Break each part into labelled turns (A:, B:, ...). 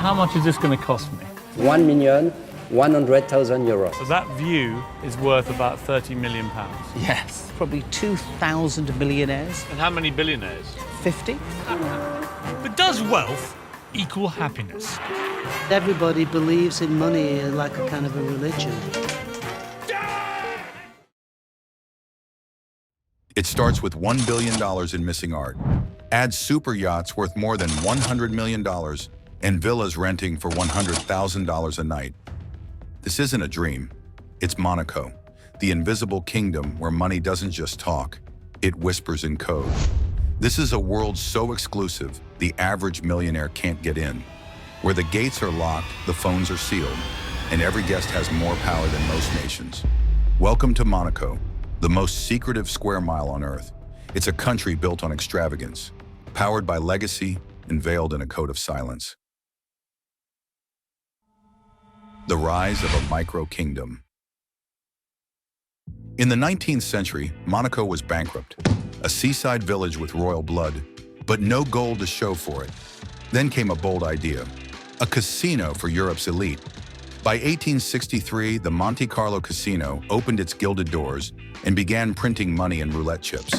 A: How much is this going to cost me?
B: 1,100,000 euros.
A: So that view is worth about 30 million pounds.
C: Yes. Probably 2,000 millionaires.
A: And how many billionaires?
C: 50.
D: But does wealth equal happiness?
E: Everybody believes in money like a kind of a religion.
F: It starts with $1 billion in missing art. Add super yachts worth more than $100 million and villas renting for $100,000 a night. This isn't a dream. It's Monaco, the invisible kingdom where money doesn't just talk, it whispers in code. This is a world so exclusive, the average millionaire can't get in. Where the gates are locked, the phones are sealed, and every guest has more power than most nations. Welcome to Monaco, the most secretive square mile on earth. It's a country built on extravagance, powered by legacy and veiled in a code of silence. The rise of a micro-kingdom. In the 19th century, Monaco was bankrupt, a seaside village with royal blood, but no gold to show for it. Then came a bold idea, a casino for Europe's elite. By 1863, the Monte Carlo Casino opened its gilded doors and began printing money and roulette chips.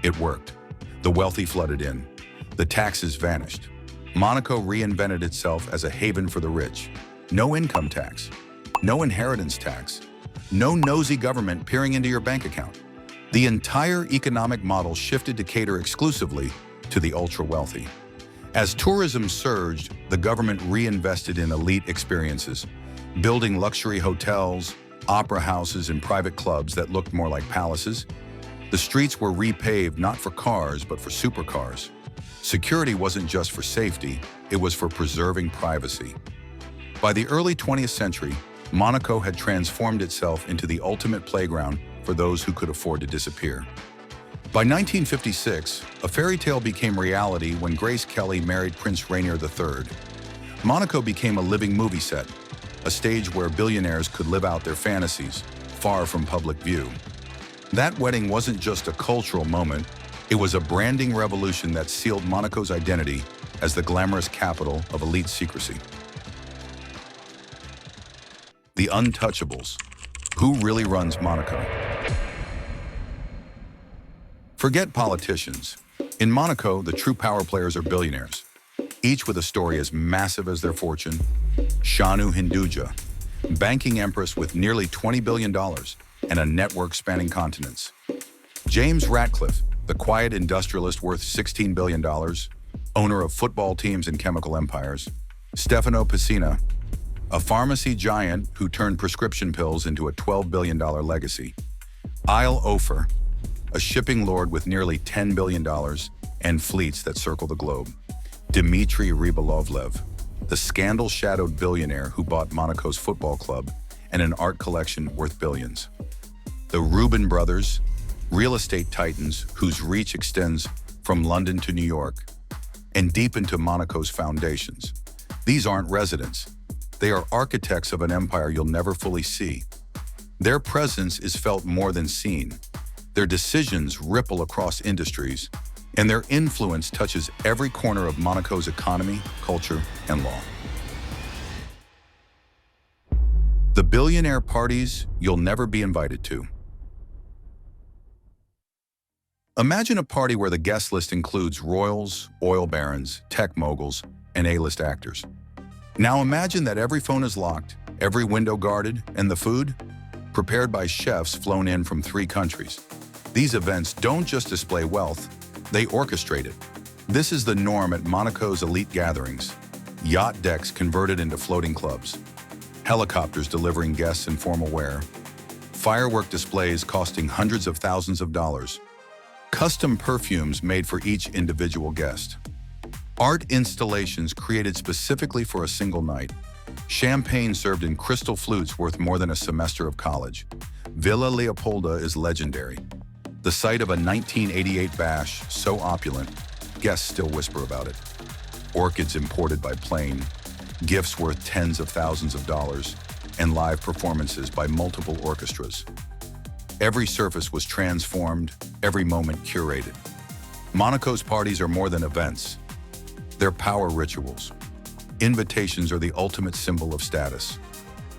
F: It worked. The wealthy flooded in. The taxes vanished. Monaco reinvented itself as a haven for the rich. No income tax, no inheritance tax, no nosy government peering into your bank account. The entire economic model shifted to cater exclusively to the ultra-wealthy. As tourism surged, the government reinvested in elite experiences, building luxury hotels, opera houses, and private clubs that looked more like palaces. The streets were repaved not for cars, but for supercars. Security wasn't just for safety, it was for preserving privacy. By the early 20th century, Monaco had transformed itself into the ultimate playground for those who could afford to disappear. By 1956, a fairy tale became reality when Grace Kelly married Prince Rainier III. Monaco became a living movie set, a stage where billionaires could live out their fantasies, far from public view. That wedding wasn't just a cultural moment, it was a branding revolution that sealed Monaco's identity as the glamorous capital of elite secrecy. The untouchables. Who really runs Monaco? Forget politicians. In Monaco, the true power players are billionaires, each with a story as massive as their fortune. Shanu Hinduja, banking empress with nearly $20 billion and a network spanning continents. James Ratcliffe, the quiet industrialist worth $16 billion, owner of football teams and chemical empires. Stefano Pessina, a pharmacy giant who turned prescription pills into a $12 billion legacy. Isle Ofer, a shipping lord with nearly $10 billion and fleets that circle the globe. Dmitry Rybolovlev, the scandal-shadowed billionaire who bought Monaco's football club and an art collection worth billions. The Rubin brothers, real estate titans whose reach extends from London to New York and deep into Monaco's foundations. These aren't residents. They are architects of an empire you'll never fully see. Their presence is felt more than seen. Their decisions ripple across industries, and their influence touches every corner of Monaco's economy, culture, and law. The billionaire parties you'll never be invited to. Imagine a party where the guest list includes royals, oil barons, tech moguls, and A-list actors. Now imagine that every phone is locked, every window guarded, and the food prepared by chefs flown in from 3 countries. These events don't just display wealth, they orchestrate it. This is the norm at Monaco's elite gatherings. Yacht decks converted into floating clubs, helicopters delivering guests in formal wear, firework displays costing hundreds of thousands of dollars, custom perfumes made for each individual guest, art installations created specifically for a single night, champagne served in crystal flutes worth more than a semester of college. Villa Leopolda is legendary. The site of a 1988 bash so opulent, guests still whisper about it. Orchids imported by plane, gifts worth tens of thousands of dollars, and live performances by multiple orchestras. Every surface was transformed, every moment curated. Monaco's parties are more than events. They're power rituals. Invitations are the ultimate symbol of status.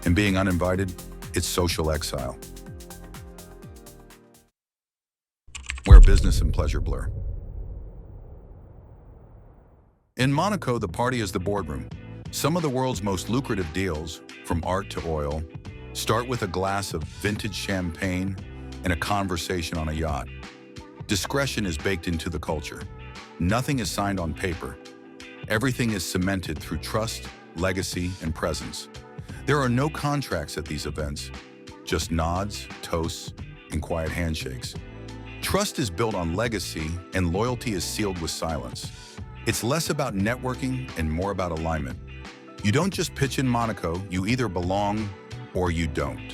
F: And being uninvited, it's social exile, where business and pleasure blur. In Monaco, the party is the boardroom. Some of the world's most lucrative deals, from art to oil, start with a glass of vintage champagne and a conversation on a yacht. Discretion is baked into the culture. Nothing is signed on paper. Everything is cemented through trust, legacy, and presence. There are no contracts at these events, just nods, toasts, and quiet handshakes. Trust is built on legacy, and loyalty is sealed with silence. It's less about networking and more about alignment. You don't just pitch in Monaco, you either belong or you don't.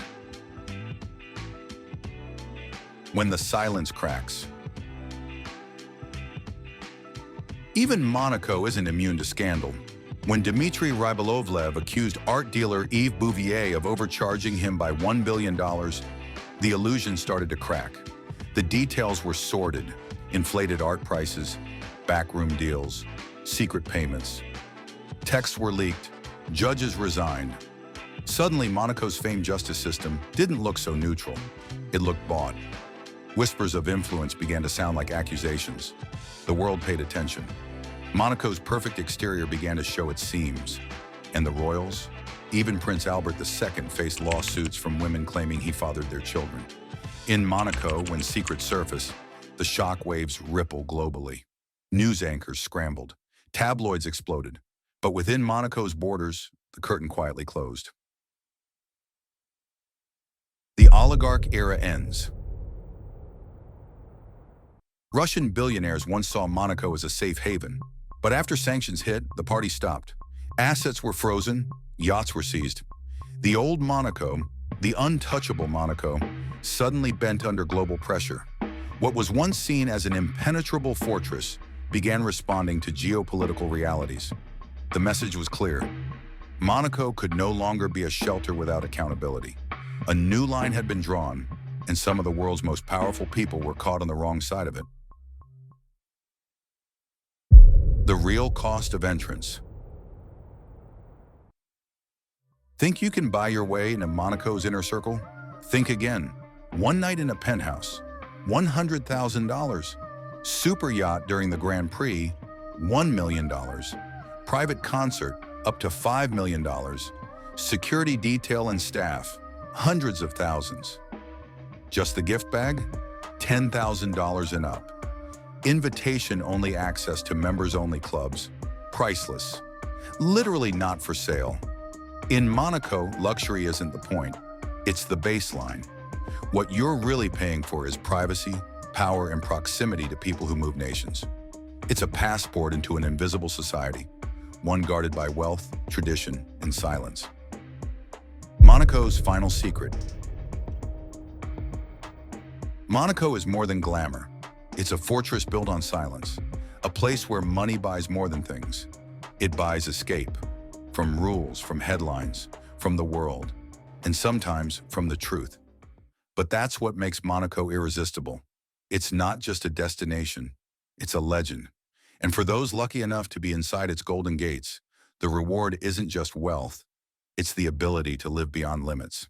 F: When the silence cracks. Even Monaco isn't immune to scandal. When Dmitry Rybolovlev accused art dealer Yves Bouvier of overcharging him by $1 billion, the illusion started to crack. The details were sordid: inflated art prices, backroom deals, secret payments. Texts were leaked, judges resigned. Suddenly, Monaco's famed justice system didn't look so neutral. It looked bought. Whispers of influence began to sound like accusations. The world paid attention. Monaco's perfect exterior began to show its seams. And the royals, even Prince Albert II, faced lawsuits from women claiming he fathered their children. In Monaco, when secrets surfaced, the shockwaves rippled globally. News anchors scrambled. Tabloids exploded. But within Monaco's borders, the curtain quietly closed. The oligarch era ends. Russian billionaires once saw Monaco as a safe haven. But after sanctions hit, the party stopped. Assets were frozen, yachts were seized. The old Monaco, the untouchable Monaco, suddenly bent under global pressure. What was once seen as an impenetrable fortress began responding to geopolitical realities. The message was clear. Monaco could no longer be a shelter without accountability. A new line had been drawn, and some of the world's most powerful people were caught on the wrong side of it. The real cost of entrance. Think you can buy your way into Monaco's inner circle? Think again. One night in a penthouse, $100,000. Super yacht during the Grand Prix, $1 million. Private concert, up to $5 million. Security detail and staff, hundreds of thousands. Just the gift bag? $10,000 and up. Invitation-only access to members-only clubs, priceless. Literally not for sale. In Monaco, luxury isn't the point. It's the baseline. What you're really paying for is privacy, power, and proximity to people who move nations. It's a passport into an invisible society, one guarded by wealth, tradition, and silence. Monaco's final secret. Monaco is more than glamour. It's a fortress built on silence, a place where money buys more than things. It buys escape, from rules, from headlines, from the world, and sometimes from the truth. But that's what makes Monaco irresistible. It's not just a destination, it's a legend. And for those lucky enough to be inside its golden gates, the reward isn't just wealth, it's the ability to live beyond limits.